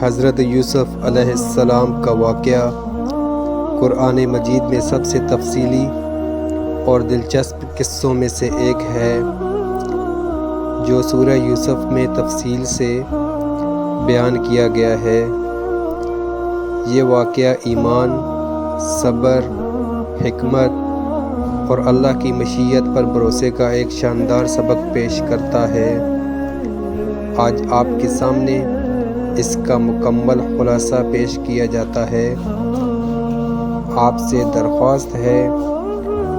حضرت یوسف علیہ السلام کا واقعہ قرآن مجید میں سب سے تفصیلی اور دلچسپ قصوں میں سے ایک ہے، جو سورہ یوسف میں تفصیل سے بیان کیا گیا ہے۔ یہ واقعہ ایمان، صبر، حکمت اور اللہ کی مشیت پر بھروسے کا ایک شاندار سبق پیش کرتا ہے۔ آج آپ کے سامنے اس کا مکمل خلاصہ پیش کیا جاتا ہے۔ آپ سے درخواست ہے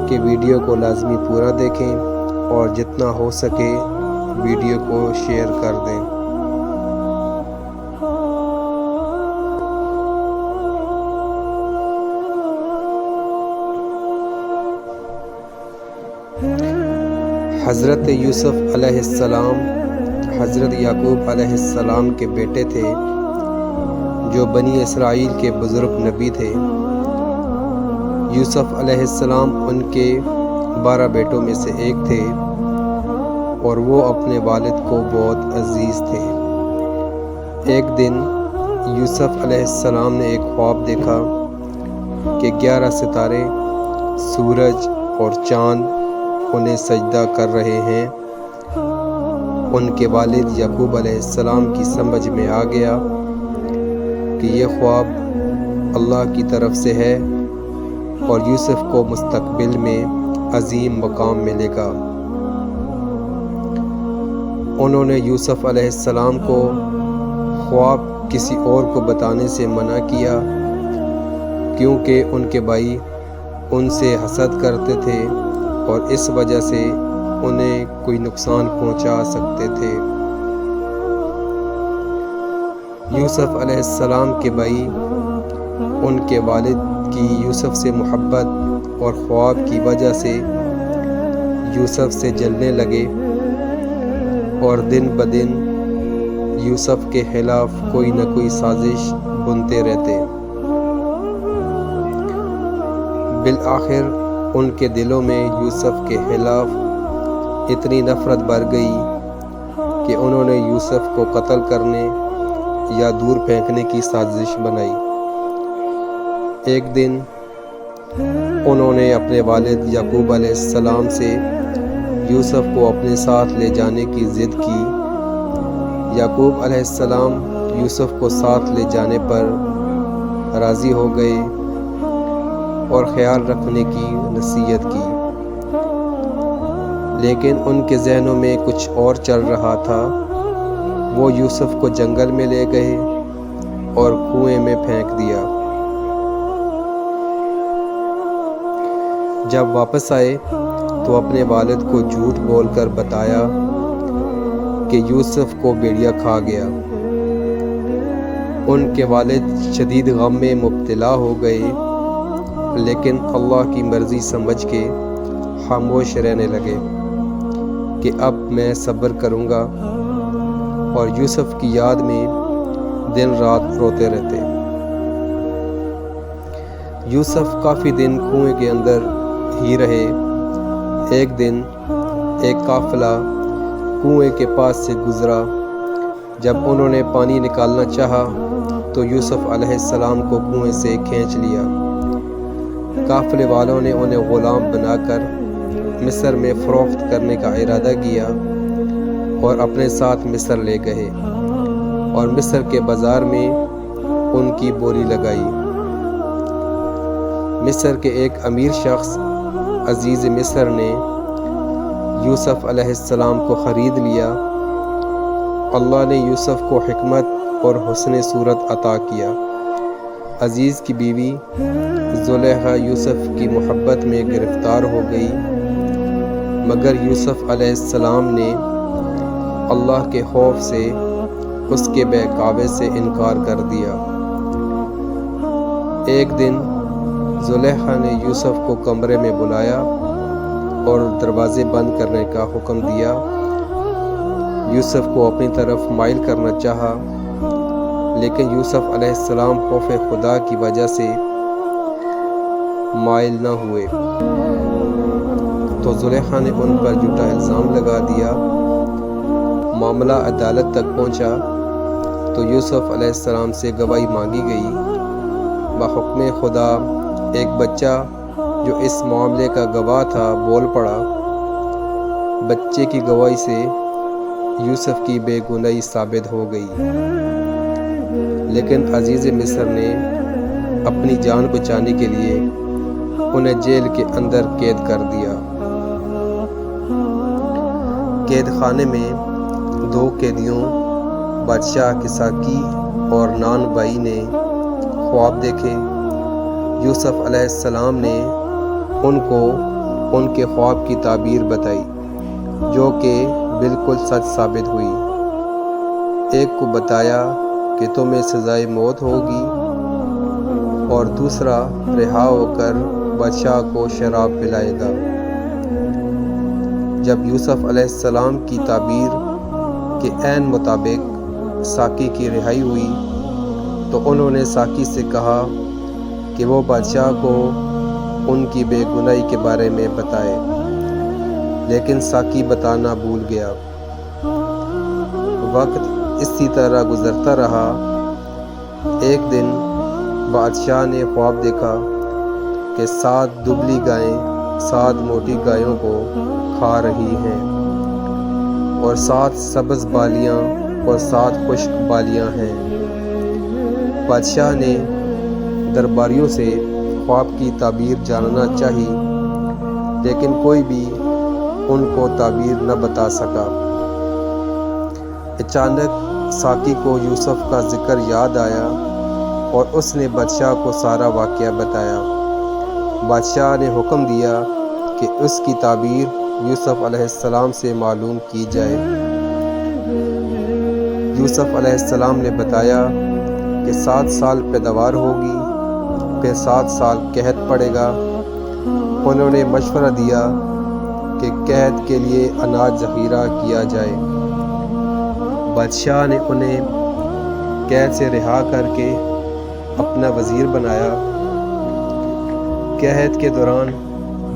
کہ ویڈیو کو لازمی پورا دیکھیں اور جتنا ہو سکے ویڈیو کو شیئر کر دیں۔ حضرت یوسف علیہ السلام حضرت یعقوب علیہ السلام کے بیٹے تھے، جو بنی اسرائیل کے بزرگ نبی تھے۔ یوسف علیہ السلام ان کے 12 بیٹوں میں سے ایک تھے اور وہ اپنے والد کو بہت عزیز تھے۔ ایک دن یوسف علیہ السلام نے ایک خواب دیکھا کہ 11 ستارے، سورج اور چاند انہیں سجدہ کر رہے ہیں۔ ان کے والد یعقوب علیہ السلام کی سمجھ میں آ گیا کہ یہ خواب اللہ کی طرف سے ہے اور یوسف کو مستقبل میں عظیم مقام ملے گا۔ انہوں نے یوسف علیہ السلام کو خواب کسی اور کو بتانے سے منع کیا، کیونکہ ان کے بھائی ان سے حسد کرتے تھے اور اس وجہ سے انہیں کوئی نقصان پہنچا سکتے تھے۔ یوسف علیہ السلام کے بھائی ان کے والد کی یوسف سے محبت اور خواب کی وجہ سے یوسف سے جلنے لگے اور دن بدن یوسف کے خلاف کوئی نہ کوئی سازش بنتے رہتے۔ بالآخر ان کے دلوں میں یوسف کے خلاف اتنی نفرت بھر گئی کہ انہوں نے یوسف کو قتل کرنے یا دور پھینکنے کی سازش بنائی۔ ایک دن انہوں نے اپنے والد یعقوب علیہ السلام سے یوسف کو اپنے ساتھ لے جانے کی ضد کی۔ یعقوب علیہ السلام یوسف کو ساتھ لے جانے پر راضی ہو گئے اور خیال رکھنے کی نصیحت کی، لیکن ان کے ذہنوں میں کچھ اور چل رہا تھا۔ وہ یوسف کو جنگل میں لے گئے اور کنویں میں پھینک دیا۔ جب واپس آئے تو اپنے والد کو جھوٹ بول کر بتایا کہ یوسف کو بھیڑیا کھا گیا۔ ان کے والد شدید غم میں مبتلا ہو گئے، لیکن اللہ کی مرضی سمجھ کے خاموش رہنے لگے کہ اب میں صبر کروں گا، اور یوسف کی یاد میں دن رات روتے رہتے۔ یوسف کافی دن کنویں کے اندر ہی رہے۔ ایک دن ایک قافلہ کنویں کے پاس سے گزرا۔ جب انہوں نے پانی نکالنا چاہا تو یوسف علیہ السلام کو کنویں سے کھینچ لیا۔ قافلے والوں نے انہیں غلام بنا کر مصر میں فروخت کرنے کا ارادہ کیا اور اپنے ساتھ مصر لے گئے اور مصر کے بازار میں ان کی بولی لگائی۔ مصر کے ایک امیر شخص عزیز مصر نے یوسف علیہ السلام کو خرید لیا۔ اللہ نے یوسف کو حکمت اور حسن صورت عطا کیا۔ عزیز کی بیوی زلیخا یوسف کی محبت میں گرفتار ہو گئی، مگر یوسف علیہ السلام نے اللہ کے خوف سے اس کے بہکاوے سے انکار کر دیا۔ ایک دن زلیخا نے یوسف کو کمرے میں بلایا اور دروازے بند کرنے کا حکم دیا۔ یوسف کو اپنی طرف مائل کرنا چاہا، لیکن یوسف علیہ السلام خوف خدا کی وجہ سے مائل نہ ہوئے، تو زلیخا نے ان پر جھوٹا الزام لگا دیا۔ معاملہ عدالت تک پہنچا تو تو یوسف علیہ السلام سے گواہی مانگی گئی۔ بحکم خدا ایک بچہ جو اس معاملے کا گواہ تھا بول پڑا۔ بچے کی گواہی سے یوسف کی بے گناہی ثابت ہو گئی، لیکن عزیز مصر نے اپنی جان بچانے کے لیے انہیں جیل کے اندر قید کر دیا۔ قید خانے میں 2 قیدیوں بادشاہ کساکی اور نان بھائی نے خواب دیکھے۔ یوسف علیہ السلام نے ان کو ان کے خواب کی تعبیر بتائی، جو کہ بالکل سچ ثابت ہوئی۔ ایک کو بتایا کہ تمہیں سزائے موت ہوگی، اور دوسرا رہا ہو کر بادشاہ کو شراب پلائے گا۔ جب یوسف علیہ السلام کی تعبیر کے عین مطابق ساقی کی رہائی ہوئی تو انہوں نے ساقی سے کہا کہ وہ بادشاہ کو ان کی بے گناہی کے بارے میں بتائے، لیکن ساقی بتانا بھول گیا۔ وقت اسی طرح گزرتا رہا۔ ایک دن بادشاہ نے خواب دیکھا کہ 7 دبلی گائیں 7 موٹی گایوں کو کھا رہی ہیں، اور 7 سبز بالیاں اور 7 خشک بالیاں ہیں۔ بادشاہ نے درباریوں سے خواب کی تعبیر جاننا چاہی، لیکن کوئی بھی ان کو تعبیر نہ بتا سکا۔ اچانک ساقی کو یوسف کا ذکر یاد آیا اور اس نے بادشاہ کو سارا واقعہ بتایا۔ بادشاہ نے حکم دیا کہ اس کی تعبیر یوسف علیہ السلام سے معلوم کی جائے۔ یوسف علیہ السلام نے بتایا کہ 7 سال پیداوار ہوگی، پھر 7 سال قحط پڑے گا۔ انہوں نے مشورہ دیا کہ قحط کے لیے اناج ذخیرہ کیا جائے۔ بادشاہ نے انہیں قید سے رہا کر کے اپنا وزیر بنایا۔ قحط کے دوران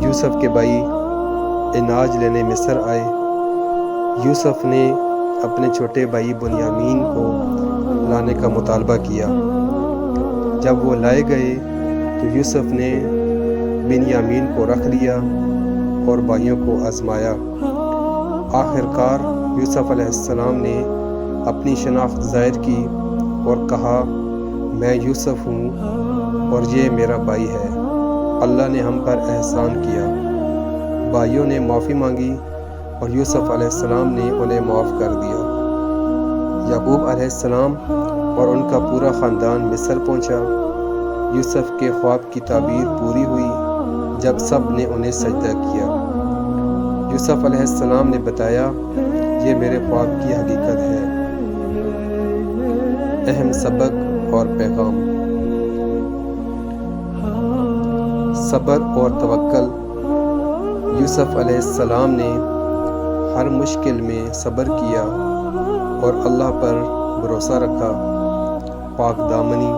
یوسف کے بھائی اناج لینے مصر آئے۔ یوسف نے اپنے چھوٹے بھائی بنیامین کو لانے کا مطالبہ کیا۔ جب وہ لائے گئے تو یوسف نے بنیامین کو رکھ لیا اور بھائیوں کو آزمایا۔ آخر کار یوسف علیہ السلام نے اپنی شناخت ظاہر کی اور کہا، میں یوسف ہوں اور یہ میرا بھائی ہے، اللہ نے ہم پر احسان کیا۔ بھائیوں نے معافی مانگی اور یوسف علیہ السلام نے انہیں معاف کر دیا۔ یعقوب علیہ السلام اور ان کا پورا خاندان مصر پہنچا۔ یوسف کے خواب کی تعبیر پوری ہوئی جب سب نے انہیں سجدہ کیا۔ یوسف علیہ السلام نے بتایا، یہ میرے خواب کی حقیقت ہے۔ اہم سبق اور پیغام: صبر اور توکل۔ یوسف علیہ السلام نے ہر مشکل میں صبر کیا اور اللہ پر بھروسہ رکھا۔ پاک دامنی،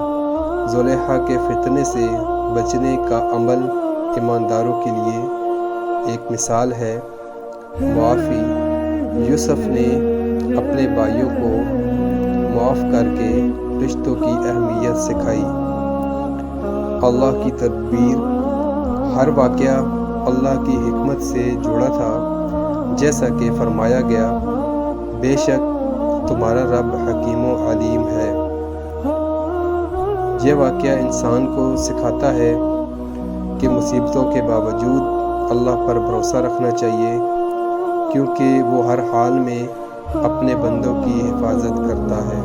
زلیخا کے فتنے سے بچنے کا عمل ایمانداروں کے لیے ایک مثال ہے۔ معافی: یوسف نے اپنے بھائیوں کو معاف کر کے رشتوں کی اہمیت سکھائی۔ اللہ کی تدبیر: ہر واقعہ اللہ کی حکمت سے جڑا تھا، جیسا کہ فرمایا گیا، بے شک تمہارا رب حکیم و علیم ہے۔ یہ واقعہ انسان کو سکھاتا ہے کہ مصیبتوں کے باوجود اللہ پر بھروسہ رکھنا چاہیے، کیونکہ وہ ہر حال میں اپنے بندوں کی حفاظت کرتا ہے۔